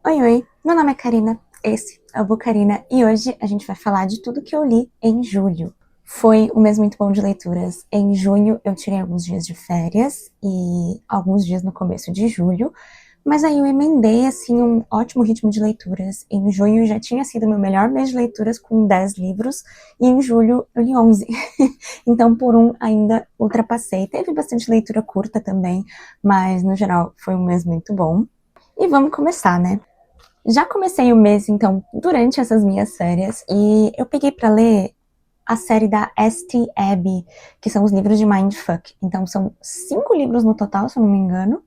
Oi, meu nome é Karina, esse é o Bucarina e hoje a gente vai falar de tudo que eu li em julho. Foi um mês muito bom de leituras. Em junho eu tirei alguns dias de férias e alguns dias no começo de julho, mas aí eu emendei assim um ótimo ritmo de leituras. Em junho já tinha sido meu melhor mês de leituras com 10 livros e em julho eu li 11. Então por um ainda ultrapassei. Teve bastante leitura curta também, mas no geral foi um mês muito bom. E vamos começar, né? Já comecei o mês, então, durante essas minhas férias, e eu peguei para ler a série da St. Abby, que são os livros de Mindfuck. Então, são 5 livros no total, se eu não me engano,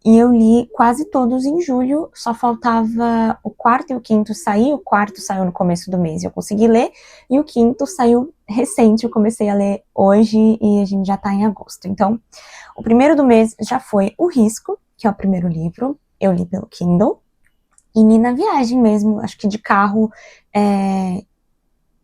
e eu li quase todos em julho, só faltava o quarto e o quinto sair, o quarto saiu no começo do mês, e eu consegui ler, e o quinto saiu recente, eu comecei a ler hoje, e a gente já tá em agosto. Então, o primeiro do mês já foi O Risco, que é o primeiro livro, eu li pelo Kindle, e li na viagem mesmo, acho que de carro.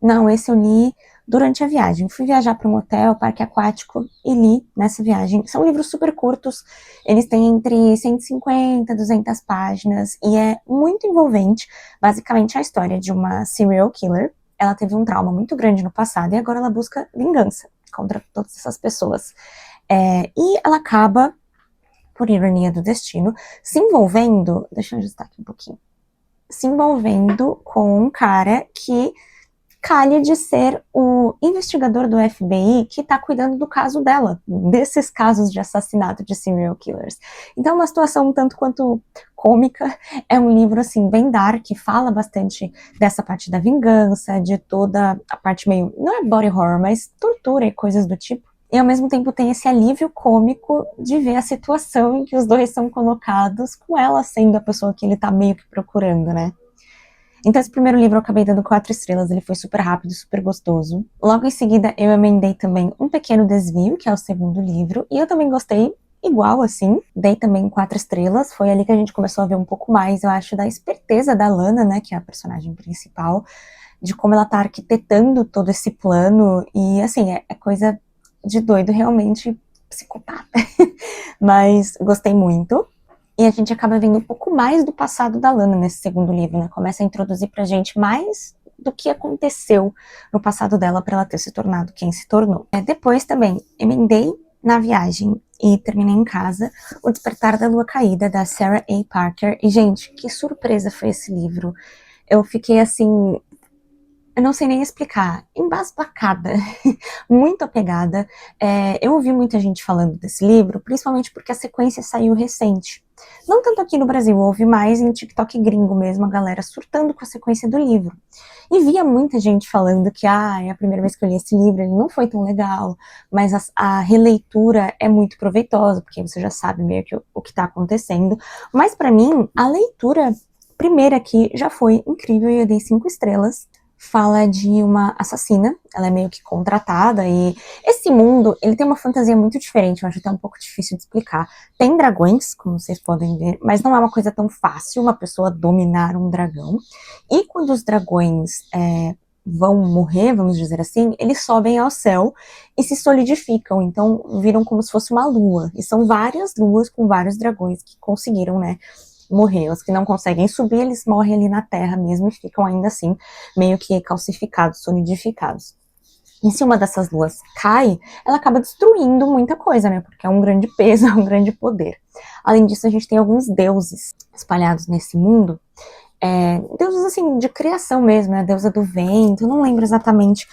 Não, esse eu li durante a viagem. Fui viajar para um hotel, parque aquático, e li nessa viagem. São livros super curtos, eles têm entre 150 e 200 páginas, e é muito envolvente. Basicamente, a história de uma serial killer. Ela teve um trauma muito grande no passado, e agora ela busca vingança contra todas essas pessoas. E ela acaba, por ironia do destino, se envolvendo. Deixa eu ajustar aqui um pouquinho, se envolvendo com um cara que calha de ser o investigador do FBI que está cuidando do caso dela, desses casos de assassinato de serial killers. Então, uma situação um tanto quanto cômica. É um livro, assim, bem dark, fala bastante dessa parte da vingança, de toda a parte meio, não é body horror, mas tortura e coisas do tipo. E ao mesmo tempo tem esse alívio cômico de ver a situação em que os dois são colocados, com ela sendo a pessoa que ele tá meio que procurando, né? Então, esse primeiro livro eu acabei dando 4 estrelas, ele foi super rápido, super gostoso. Logo em seguida, eu emendei também Um Pequeno Desvio, que é o segundo livro, e eu também gostei, igual assim, dei também 4 estrelas. Foi ali que a gente começou a ver um pouco mais, eu acho, da esperteza da Lana, né, que é a personagem principal, de como ela tá arquitetando todo esse plano, e assim, é coisa de doido, realmente psicopata. Mas gostei muito. E a gente acaba vendo um pouco mais do passado da Lana nesse segundo livro, né? Começa a introduzir pra gente mais do que aconteceu no passado dela para ela ter se tornado quem se tornou. Depois também emendei na viagem e terminei em casa O Despertar da Lua Caída, da Sarah A. Parker. E, gente, que surpresa foi esse livro. Eu fiquei assim, eu não sei nem explicar, embasbacada, muito apegada. Eu ouvi muita gente falando desse livro, principalmente porque a sequência saiu recente. Não tanto aqui no Brasil, ouvi mais em TikTok gringo mesmo, a galera surtando com a sequência do livro. E via muita gente falando que é a primeira vez que eu li esse livro, ele não foi tão legal, mas a releitura é muito proveitosa, porque você já sabe meio que o que está acontecendo. Mas para mim, a leitura primeira aqui já foi incrível e eu dei 5 estrelas. Fala de uma assassina, ela é meio que contratada, e esse mundo, ele tem uma fantasia muito diferente, eu acho até um pouco difícil de explicar. Tem dragões, como vocês podem ver, mas não é uma coisa tão fácil uma pessoa dominar um dragão. E quando os dragões vão morrer, vamos dizer assim, eles sobem ao céu e se solidificam, então viram como se fosse uma lua. E são várias luas com vários dragões que conseguiram, né, morrer. Os que não conseguem subir, eles morrem ali na terra mesmo e ficam ainda assim meio que calcificados, solidificados. E se uma dessas luas cai, ela acaba destruindo muita coisa, né? Porque é um grande peso, é um grande poder. Além disso, a gente tem alguns deuses espalhados nesse mundo. Deuses, assim, de criação mesmo, né? A deusa do vento, não lembro exatamente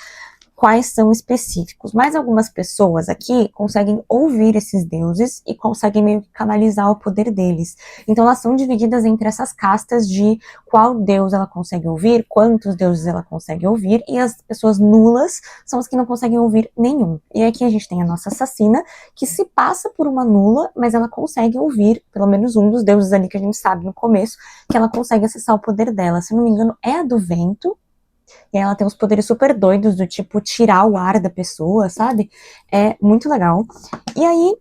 quais são específicos, mas algumas pessoas aqui conseguem ouvir esses deuses e conseguem meio que canalizar o poder deles. Então elas são divididas entre essas castas de qual deus ela consegue ouvir, quantos deuses ela consegue ouvir, e as pessoas nulas são as que não conseguem ouvir nenhum. E aqui a gente tem a nossa assassina, que se passa por uma nula, mas ela consegue ouvir pelo menos um dos deuses ali que a gente sabe no começo, que ela consegue acessar o poder dela. Se eu não me engano, é a do vento. E ela tem uns poderes super doidos, do tipo tirar o ar da pessoa, sabe? É muito legal. E aí,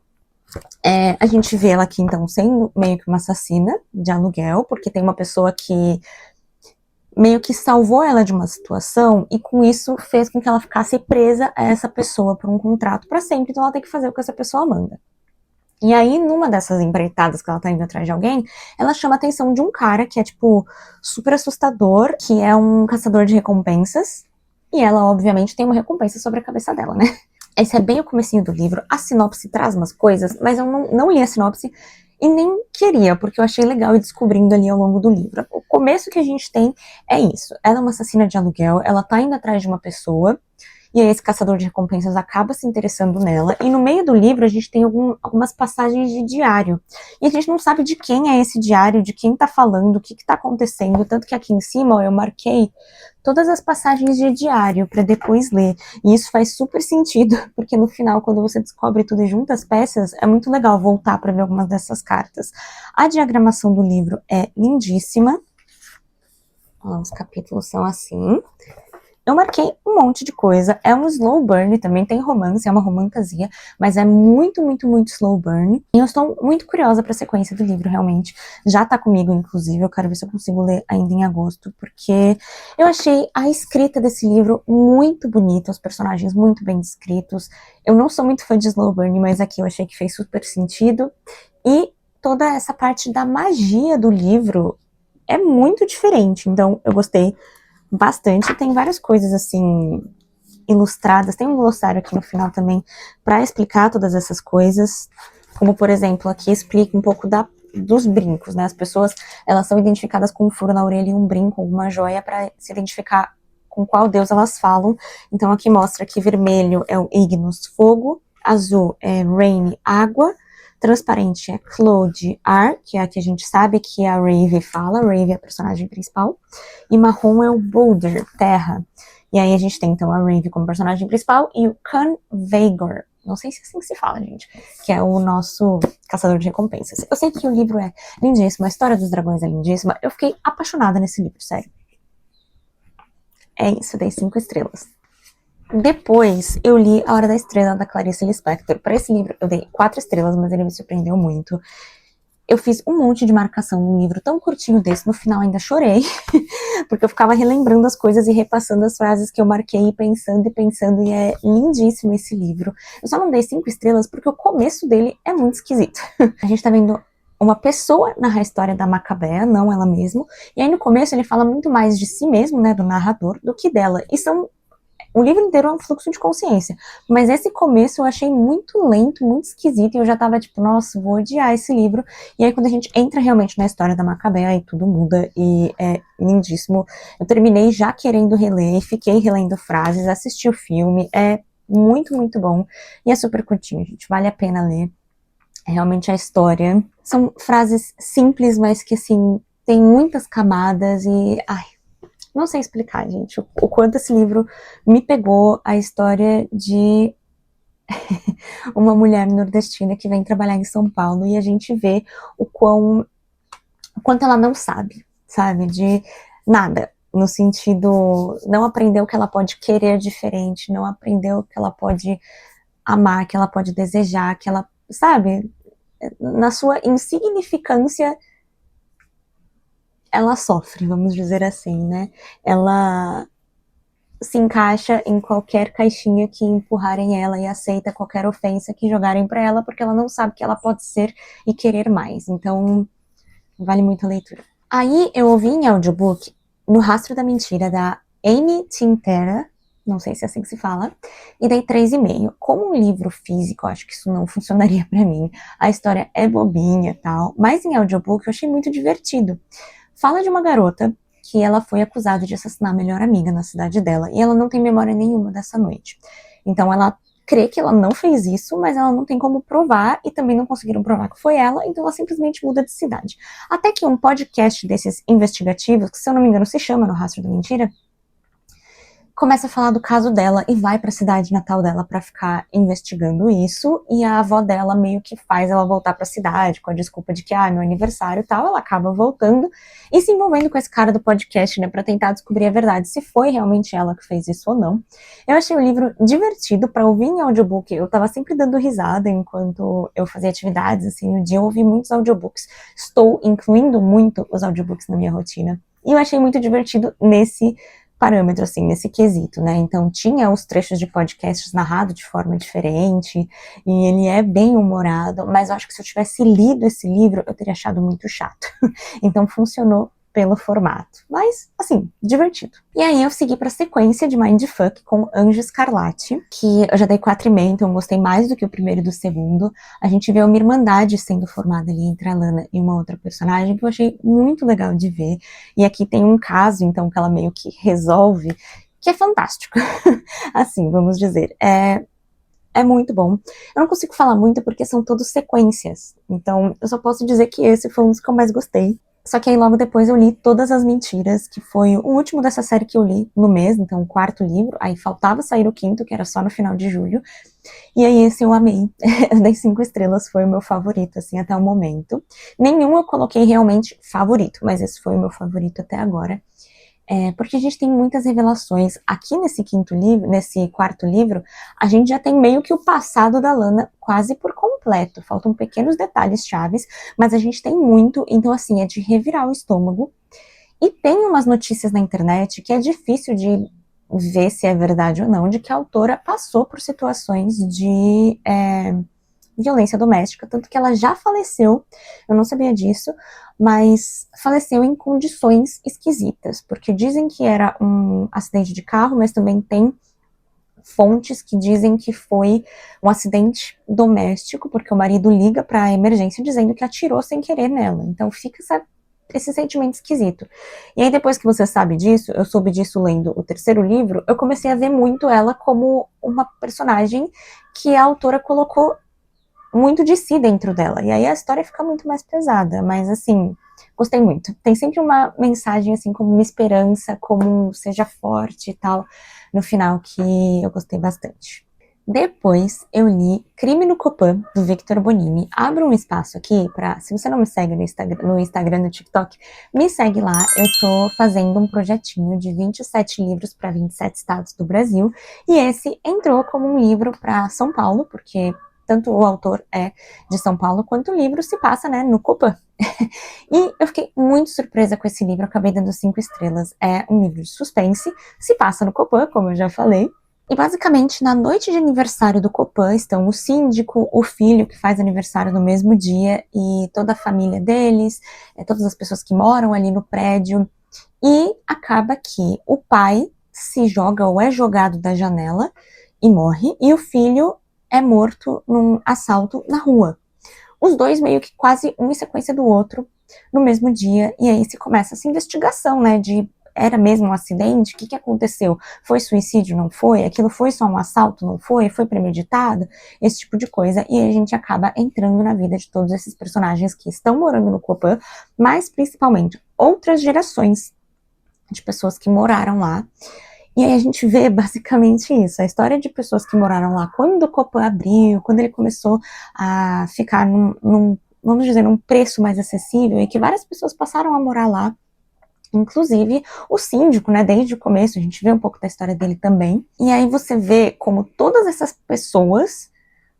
a gente vê ela aqui, então, sendo meio que uma assassina de aluguel, porque tem uma pessoa que meio que salvou ela de uma situação e com isso fez com que ela ficasse presa a essa pessoa por um contrato para sempre, então ela tem que fazer o que essa pessoa manda. E aí, numa dessas empreitadas que ela tá indo atrás de alguém, ela chama a atenção de um cara que é, tipo, super assustador, que é um caçador de recompensas. E ela, obviamente, tem uma recompensa sobre a cabeça dela, né? Esse é bem o comecinho do livro. A sinopse traz umas coisas, mas eu não li a sinopse e nem queria, porque eu achei legal ir descobrindo ali ao longo do livro. O começo que a gente tem é isso. Ela é uma assassina de aluguel, ela tá indo atrás de uma pessoa, e aí esse caçador de recompensas acaba se interessando nela, e no meio do livro a gente tem algumas passagens de diário, e a gente não sabe de quem é esse diário, de quem tá falando, o que tá acontecendo, tanto que aqui em cima, ó, eu marquei todas as passagens de diário para depois ler, e isso faz super sentido, porque no final, quando você descobre tudo e junta as peças, é muito legal voltar para ver algumas dessas cartas. A diagramação do livro é lindíssima, ó, os capítulos são assim. Eu marquei um monte de coisa, é um slow burn, também tem romance, é uma romantasia, mas é muito, muito, muito slow burn. E eu estou muito curiosa para a sequência do livro, realmente. Já tá comigo, inclusive, eu quero ver se eu consigo ler ainda em agosto, porque eu achei a escrita desse livro muito bonita, os personagens muito bem descritos. Eu não sou muito fã de slow burn, mas aqui eu achei que fez super sentido. E toda essa parte da magia do livro é muito diferente, então eu gostei bastante. Tem várias coisas assim ilustradas, tem um glossário aqui no final também para explicar todas essas coisas, como por exemplo aqui explica um pouco dos brincos, né? As pessoas, elas são identificadas com um furo na orelha e um brinco, uma joia, para se identificar com qual deus elas falam. Então aqui mostra que vermelho é o Ignis, fogo, azul é Rain, água, transparente é Cloud, ar, que é a que a gente sabe que a Rave fala, Rave é a personagem principal, e marrom é o Boulder, terra. E aí a gente tem então a Rave como personagem principal e o Khan Vagor, não sei se é assim que se fala, gente, que é o nosso caçador de recompensas. Eu sei que o livro é lindíssimo, a história dos dragões é lindíssima, eu fiquei apaixonada nesse livro, sério. É isso, dei 5 estrelas. Depois, eu li A Hora da Estrela, da Clarice Lispector. Para esse livro, eu dei 4 estrelas, mas ele me surpreendeu muito. Eu fiz um monte de marcação num livro tão curtinho desse, no final ainda chorei, porque eu ficava relembrando as coisas e repassando as frases que eu marquei, pensando, e é lindíssimo esse livro. Eu só não dei 5 estrelas porque o começo dele é muito esquisito. A gente tá vendo uma pessoa narrar a história da Macabea, não ela mesma, e aí no começo ele fala muito mais de si mesmo, né, do narrador, do que dela, e o livro inteiro é um fluxo de consciência, mas esse começo eu achei muito lento, muito esquisito, e eu já tava tipo, nossa, vou odiar esse livro. E aí quando a gente entra realmente na história da Macabea, aí tudo muda, e é lindíssimo. Eu terminei já querendo reler, fiquei relendo frases, assisti o filme, é muito, muito bom, e é super curtinho, gente, vale a pena ler. É realmente a história. São frases simples, mas que assim, tem muitas camadas, e ai, não sei explicar, gente, o quanto esse livro me pegou, a história de uma mulher nordestina que vem trabalhar em São Paulo, e a gente vê o quanto ela não sabe, sabe, de nada, no sentido, não aprendeu que ela pode querer diferente, não aprendeu que ela pode amar, que ela pode desejar, que ela, sabe, na sua insignificância, ela sofre, vamos dizer assim, né? Ela se encaixa em qualquer caixinha que empurrarem ela e aceita qualquer ofensa que jogarem para ela, porque ela não sabe que ela pode ser e querer mais. Então, vale muito a leitura. Aí eu ouvi em audiobook No Rastro da Mentira, da Amy Tintera, não sei se é assim que se fala, e dei 3,5. Como um livro físico, eu acho que isso não funcionaria para mim. A história é bobinha e tal, mas em audiobook eu achei muito divertido. Fala de uma garota que ela foi acusada de assassinar a melhor amiga na cidade dela, e ela não tem memória nenhuma dessa noite. Então ela crê que ela não fez isso, mas ela não tem como provar, e também não conseguiram provar que foi ela, então ela simplesmente muda de cidade. Até que um podcast desses investigativos, que se eu não me engano se chama No Rastro da Mentira, começa a falar do caso dela e vai para a cidade natal dela para ficar investigando isso, e a avó dela meio que faz ela voltar para a cidade com a desculpa de que é meu aniversário e tal. Ela acaba voltando e se envolvendo com esse cara do podcast, né, para tentar descobrir a verdade, se foi realmente ela que fez isso ou não. Eu achei o livro divertido para ouvir em audiobook. Eu tava sempre dando risada enquanto eu fazia atividades assim no dia. Eu ouvi muitos audiobooks. Estou incluindo muito os audiobooks na minha rotina. E eu achei muito divertido nesse parâmetro, assim, nesse quesito, né? Então, tinha os trechos de podcasts narrados de forma diferente, e ele é bem humorado, mas eu acho que se eu tivesse lido esse livro, eu teria achado muito chato. Então, funcionou pelo formato. Mas, assim, divertido. E aí eu segui pra sequência de Mindfuck com Anjo Escarlate, que eu já dei 4,5, então eu gostei mais do que o primeiro e do segundo. A gente vê uma irmandade sendo formada ali entre a Lana e uma outra personagem que eu achei muito legal de ver. E aqui tem um caso, então, que ela meio que resolve, que é fantástico. Assim, vamos dizer. É muito bom. Eu não consigo falar muito porque são todas sequências. Então, eu só posso dizer que esse foi um dos que eu mais gostei. Só que aí logo depois eu li Todas as Mentiras, que foi o último dessa série que eu li no mês, então o 4º livro. Aí faltava sair o 5º, que era só no final de julho. E aí esse eu amei. Das 5 estrelas foi o meu favorito, assim, até o momento. Nenhum eu coloquei realmente favorito, mas esse foi o meu favorito até agora. Porque a gente tem muitas revelações. Aqui nesse 4º livro, a gente já tem meio que o passado da Lana quase por completo. Faltam pequenos detalhes chaves, mas a gente tem muito, então assim, é de revirar o estômago. E tem umas notícias na internet que é difícil de ver se é verdade ou não, de que a autora passou por situações de violência doméstica, tanto que ela já faleceu, eu não sabia disso, mas faleceu em condições esquisitas, porque dizem que era um acidente de carro, mas também tem fontes que dizem que foi um acidente doméstico, porque o marido liga para a emergência dizendo que atirou sem querer nela, então fica esse sentimento esquisito. E aí depois que você sabe disso, eu soube disso lendo o 3º livro, eu comecei a ver muito ela como uma personagem que a autora colocou muito de si dentro dela, e aí a história fica muito mais pesada, mas assim, gostei muito. Tem sempre uma mensagem assim, como uma esperança, como seja forte e tal, no final, que eu gostei bastante. Depois eu li Crime no Copan, do Victor Bonini. Abro um espaço aqui para, se você não me segue no Instagram, no TikTok, me segue lá. Eu tô fazendo um projetinho de 27 livros para 27 estados do Brasil, e esse entrou como um livro para São Paulo, porque tanto o autor é de São Paulo, quanto o livro se passa, né, no Copan. E eu fiquei muito surpresa com esse livro, acabei dando 5 estrelas. É um livro de suspense, se passa no Copan, como eu já falei. E basicamente, na noite de aniversário do Copan, estão o síndico, o filho que faz aniversário no mesmo dia, e toda a família deles, todas as pessoas que moram ali no prédio. E acaba que o pai se joga ou é jogado da janela e morre, e o filho é morto num assalto na rua. Os dois meio que quase um em sequência do outro no mesmo dia, e aí se começa essa investigação, né, de era mesmo um acidente? O que aconteceu? Foi suicídio? Não foi? Aquilo foi só um assalto? Não foi? Foi premeditado? Esse tipo de coisa, e aí a gente acaba entrando na vida de todos esses personagens que estão morando no Copan, mas principalmente outras gerações de pessoas que moraram lá. E aí a gente vê basicamente isso, a história de pessoas que moraram lá quando o Copan abriu, quando ele começou a ficar vamos dizer, num preço mais acessível, e que várias pessoas passaram a morar lá, inclusive o síndico, né, desde o começo, a gente vê um pouco da história dele também. E aí você vê como todas essas pessoas,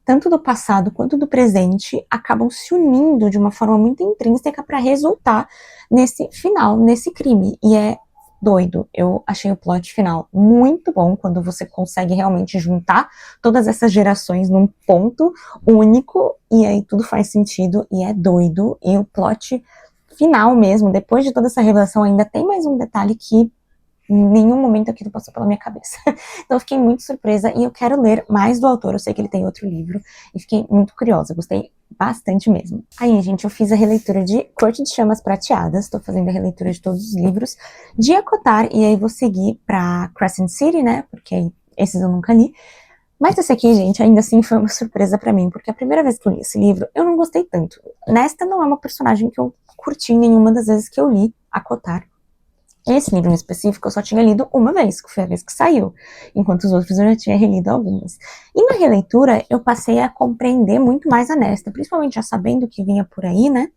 tanto do passado quanto do presente, acabam se unindo de uma forma muito intrínseca para resultar nesse final, nesse crime. E é doido. Eu achei o plot final muito bom, quando você consegue realmente juntar todas essas gerações num ponto único, e aí tudo faz sentido, e é doido. E o plot final mesmo, depois de toda essa revelação, ainda tem mais um detalhe que em nenhum momento aquilo passou pela minha cabeça. Então eu fiquei muito surpresa, e eu quero ler mais do autor. Eu sei que ele tem outro livro, e fiquei muito curiosa, gostei bastante mesmo. Aí, gente, eu fiz a releitura de Corte de Chamas Prateadas, tô fazendo a releitura de todos os livros de Acotar, e aí vou seguir pra Crescent City, né, porque esses eu nunca li. Mas esse aqui, gente, ainda assim foi uma surpresa pra mim, porque a primeira vez que eu li esse livro, eu não gostei tanto. Nesta não é uma personagem que eu curti nenhuma das vezes que eu li Acotar. Esse livro em específico eu só tinha lido uma vez, que foi a vez que saiu, enquanto os outros eu já tinha relido algumas. E na releitura eu passei a compreender muito mais a Nesta, principalmente já sabendo o que vinha por aí, né?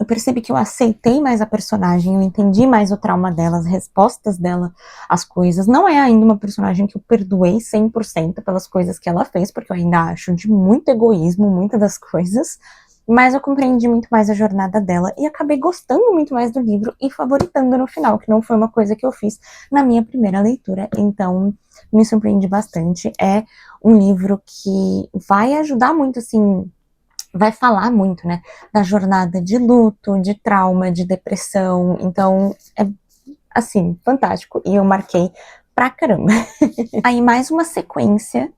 Eu percebi que eu aceitei mais a personagem, eu entendi mais o trauma dela, as respostas dela às coisas. Não é ainda uma personagem que eu perdoei 100% pelas coisas que ela fez, porque eu ainda acho de muito egoísmo muitas das coisas, mas eu compreendi muito mais a jornada dela e acabei gostando muito mais do livro e favoritando no final, que não foi uma coisa que eu fiz na minha primeira leitura, então me surpreende bastante. É um livro que vai ajudar muito, assim, vai falar muito, né, da jornada de luto, de trauma, de depressão, então é, assim, fantástico, e eu marquei pra caramba. Aí mais uma sequência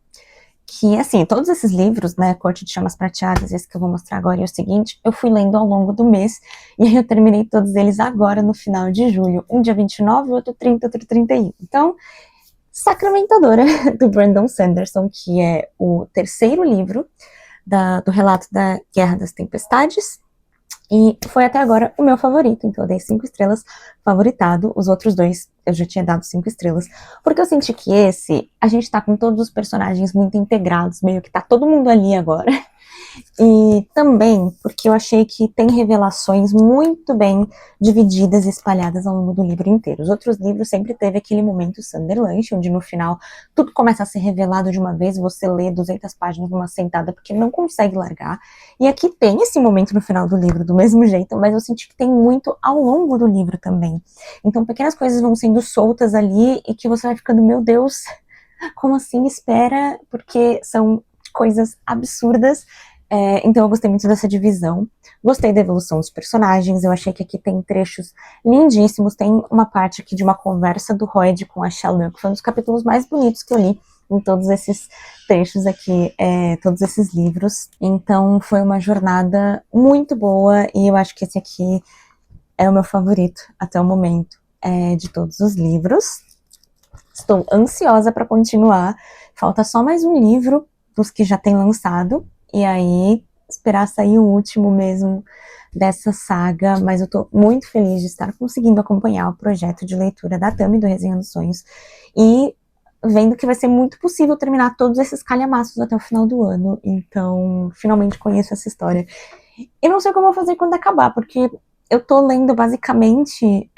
que, assim, todos esses livros, né, Corte de Chamas Prateadas, esse que eu vou mostrar agora e o seguinte, eu fui lendo ao longo do mês, e aí eu terminei todos eles agora, no final de julho. Um dia 29, outro 30, outro 31. Então, Sacramentadora, do Brandon Sanderson, que é o terceiro livro do relato da Guerra das Tempestades, e foi até agora o meu favorito, então eu dei 5 estrelas, favoritado. Os outros 2 eu já tinha dado 5 estrelas, porque eu senti que esse, a gente tá com todos os personagens muito integrados, meio que tá todo mundo ali agora. E também porque eu achei que tem revelações muito bem divididas e espalhadas ao longo do livro inteiro. Os outros livros sempre teve aquele momento Sunderland, onde no final tudo começa a ser revelado de uma vez, você lê 200 páginas numa sentada porque não consegue largar. E aqui tem esse momento no final do livro do mesmo jeito, mas eu senti que tem muito ao longo do livro também. Então pequenas coisas vão sendo soltas ali e que você vai ficando, meu Deus, como assim? Espera, porque são coisas absurdas. Então eu gostei muito dessa divisão. Gostei da evolução dos personagens. Eu achei que aqui tem trechos lindíssimos. Tem uma parte aqui de uma conversa do Royd com a Shallan, que foi um dos capítulos mais bonitos que eu li em todos esses trechos aqui, todos esses livros. Então foi uma jornada muito boa e eu acho que esse aqui é o meu favorito até o momento de todos os livros. Estou ansiosa para continuar. Falta só mais um livro dos que já tem lançado. E aí, esperar sair o último mesmo dessa saga. Mas eu tô muito feliz de estar conseguindo acompanhar o projeto de leitura da Tami, do Resenha dos Sonhos. E vendo que vai ser muito possível terminar todos esses calhamaços até o final do ano. Então, finalmente conheço essa história. E não sei como eu vou fazer quando acabar, porque eu tô lendo basicamente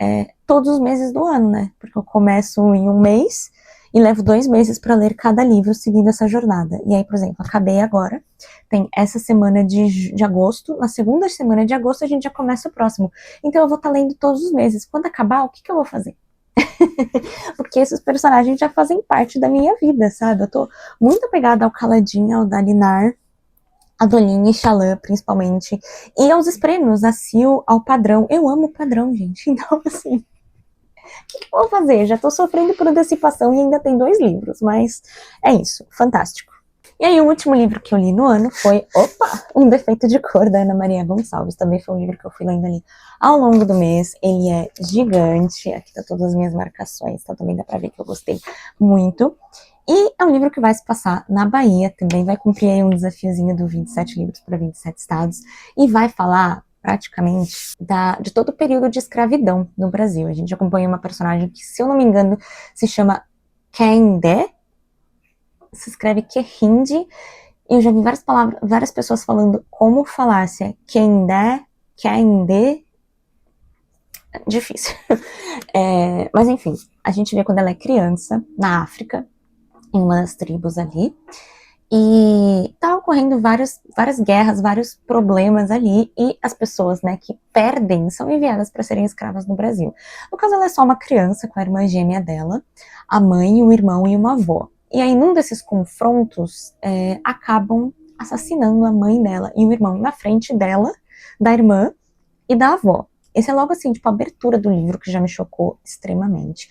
todos os meses do ano, né? Porque eu começo em um mês e levo 2 meses para ler cada livro seguindo essa jornada. E aí, por exemplo, acabei agora, tem essa semana de agosto, na segunda semana de agosto a gente já começa o próximo. Então eu vou estar lendo todos os meses. Quando acabar, o que eu vou fazer? Porque esses personagens já fazem parte da minha vida, sabe? Eu tô muito apegada ao Caladinho, ao Dalinar, a Dolin e Shallan, principalmente, e aos Esprenos, a Sil, ao Padrão. Eu amo o Padrão, gente, então, assim, o que eu vou fazer? Já tô sofrendo por antecipação e ainda tem 2 livros, mas é isso, fantástico. E aí, o último livro que eu li no ano foi, Um Defeito de Cor, da Ana Maria Gonçalves. Também foi um livro que eu fui lendo ali ao longo do mês. Ele é gigante, aqui tá todas as minhas marcações, então também dá pra ver que eu gostei muito. E é um livro que vai se passar na Bahia, também vai cumprir aí um desafiozinho do 27 livros para 27 estados, e vai falar praticamente de todo o período de escravidão no Brasil. A gente acompanha uma personagem que, se eu não me engano, se chama Kende, se escreve Kehinde, e eu já vi várias pessoas falando como falar, se é Kende, difícil. Mas enfim, a gente vê quando ela é criança, na África, em uma das tribos ali, e tá ocorrendo várias guerras, vários problemas ali, e as pessoas, né, que perdem são enviadas para serem escravas no Brasil. No caso, ela é só uma criança com a irmã gêmea dela, a mãe, o irmão e uma avó. E aí, num desses confrontos, acabam assassinando a mãe dela e o irmão na frente dela, da irmã e da avó. Esse é logo assim, tipo, a abertura do livro, que já me chocou extremamente.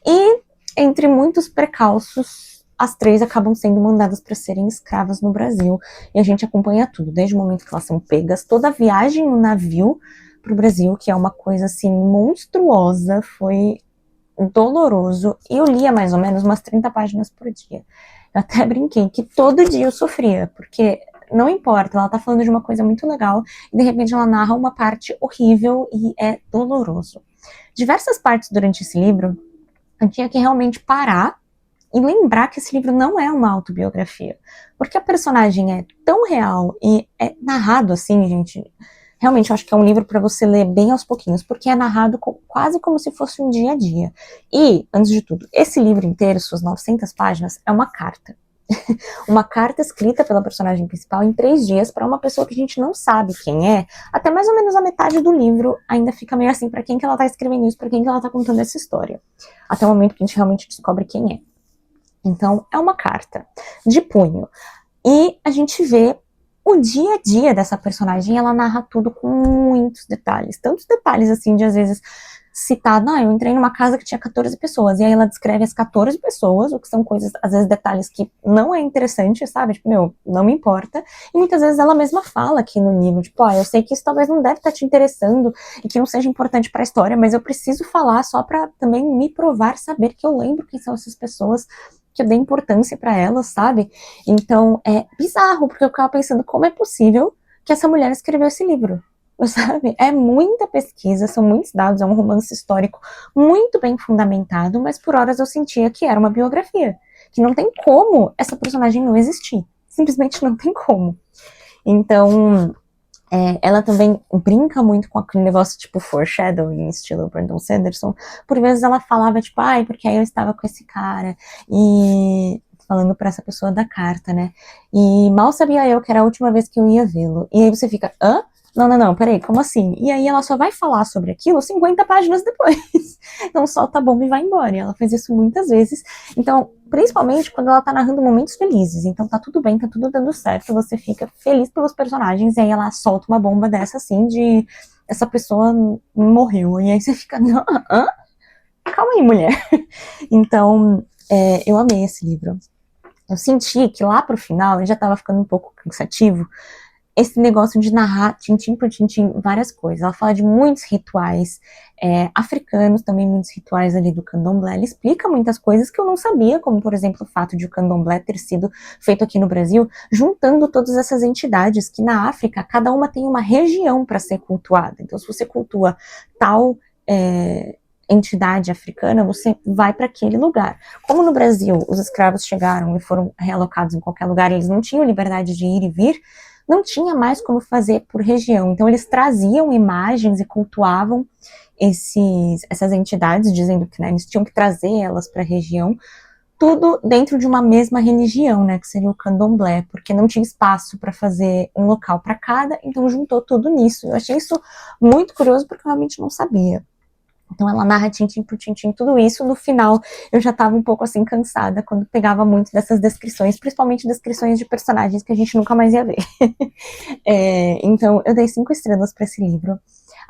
E, entre muitos precalços, as 3 acabam sendo mandadas para serem escravas no Brasil. E a gente acompanha tudo, desde o momento que elas são pegas, toda a viagem no navio pro Brasil, que é uma coisa, assim, monstruosa, foi doloroso. E eu lia mais ou menos umas 30 páginas por dia. Eu até brinquei que todo dia eu sofria, porque não importa, ela tá falando de uma coisa muito legal e de repente ela narra uma parte horrível e é doloroso. Diversas partes durante esse livro eu tinha que realmente parar e lembrar que esse livro não é uma autobiografia, porque a personagem é tão real e é narrado assim, gente. Realmente, eu acho que é um livro para você ler bem aos pouquinhos, porque é narrado quase como se fosse um dia a dia. E, antes de tudo, esse livro inteiro, suas 900 páginas, é uma carta. Uma carta escrita pela personagem principal em 3 dias para uma pessoa que a gente não sabe quem é. Até mais ou menos a metade do livro ainda fica meio assim, para quem que ela tá escrevendo isso, para quem que ela tá contando essa história. Até o momento que a gente realmente descobre quem é. Então, é uma carta de punho. E a gente vê o dia a dia dessa personagem, ela narra tudo com muitos detalhes. Tantos detalhes, assim, de às vezes citar, eu entrei numa casa que tinha 14 pessoas, e aí ela descreve as 14 pessoas, o que são coisas, às vezes, detalhes que não é interessante, sabe? Tipo, não me importa. E muitas vezes ela mesma fala aqui no livro, tipo, eu sei que isso talvez não deve estar te interessando, e que não seja importante pra história, mas eu preciso falar só pra também me provar, saber que eu lembro quem são essas pessoas, que eu dei importância pra elas, sabe? Então, é bizarro, porque eu ficava pensando como é possível que essa mulher escreveu esse livro, sabe? É muita pesquisa, são muitos dados, é um romance histórico muito bem fundamentado, mas por horas eu sentia que era uma biografia, que não tem como essa personagem não existir, simplesmente não tem como. Então, ela também brinca muito com aquele negócio tipo foreshadowing, estilo Brandon Sanderson. Por vezes ela falava tipo, porque aí eu estava com esse cara e falando para essa pessoa da carta, né? E mal sabia eu que era a última vez que eu ia vê-lo. E aí você fica, hã? Não, peraí, como assim? E aí ela só vai falar sobre aquilo 50 páginas depois. Então solta a bomba e vai embora. E ela faz isso muitas vezes. Então, principalmente quando ela tá narrando momentos felizes. Então tá tudo bem, tá tudo dando certo, você fica feliz pelos personagens, e aí ela solta uma bomba dessa assim, de essa pessoa morreu. E aí você fica, não, calma aí, mulher. Então, eu amei esse livro. Eu senti que lá pro final, ele já tava ficando um pouco cansativo, esse negócio de narrar tintim por tintim várias coisas. Ela fala de muitos rituais africanos, também muitos rituais ali do candomblé. Ela explica muitas coisas que eu não sabia, como por exemplo o fato de o candomblé ter sido feito aqui no Brasil, juntando todas essas entidades que na África cada uma tem uma região para ser cultuada. Então se você cultua tal entidade africana, você vai para aquele lugar. Como no Brasil os escravos chegaram e foram realocados em qualquer lugar, eles não tinham liberdade de ir e vir, não tinha mais como fazer por região. Então eles traziam imagens e cultuavam essas entidades, dizendo que eles tinham que trazer elas para a região, tudo dentro de uma mesma religião, né, que seria o candomblé, porque não tinha espaço para fazer um local para cada, então juntou tudo nisso. Eu achei isso muito curioso, porque eu realmente não sabia. Então ela narra tintim por tintim tudo isso. No final eu já estava um pouco assim cansada quando pegava muito dessas descrições, principalmente descrições de personagens que a gente nunca mais ia ver. Então eu dei 5 estrelas para esse livro.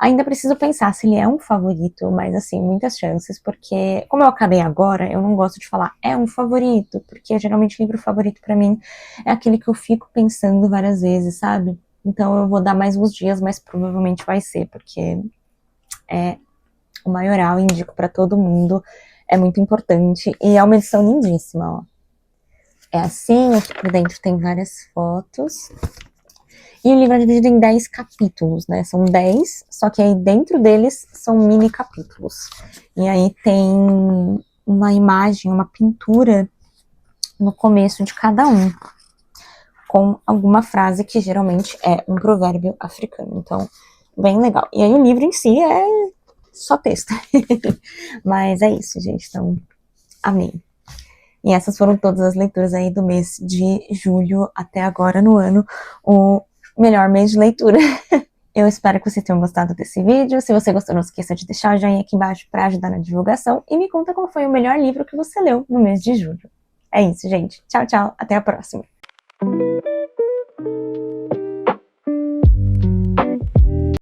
Ainda preciso pensar se ele é um favorito, mas assim, muitas chances, porque como eu acabei agora, eu não gosto de falar é um favorito, porque geralmente livro favorito para mim é aquele que eu fico pensando várias vezes, sabe? Então eu vou dar mais uns dias, mas provavelmente vai ser, porque o maioral, indico para todo mundo, é muito importante, e é uma edição lindíssima, ó. É assim, aqui por dentro tem várias fotos, e o livro é dividido em 10 capítulos, né, são 10, só que aí dentro deles são mini capítulos, e aí tem uma imagem, uma pintura no começo de cada um, com alguma frase que geralmente é um provérbio africano, então, bem legal. E aí o livro em si é só texto. Mas é isso, gente. Então, amei. E essas foram todas as leituras aí do mês de julho até agora no ano, o melhor mês de leitura. Eu espero que vocês tenham gostado desse vídeo. Se você gostou, não esqueça de deixar o joinha aqui embaixo para ajudar na divulgação. E me conta qual foi o melhor livro que você leu no mês de julho. É isso, gente. Tchau, tchau. Até a próxima.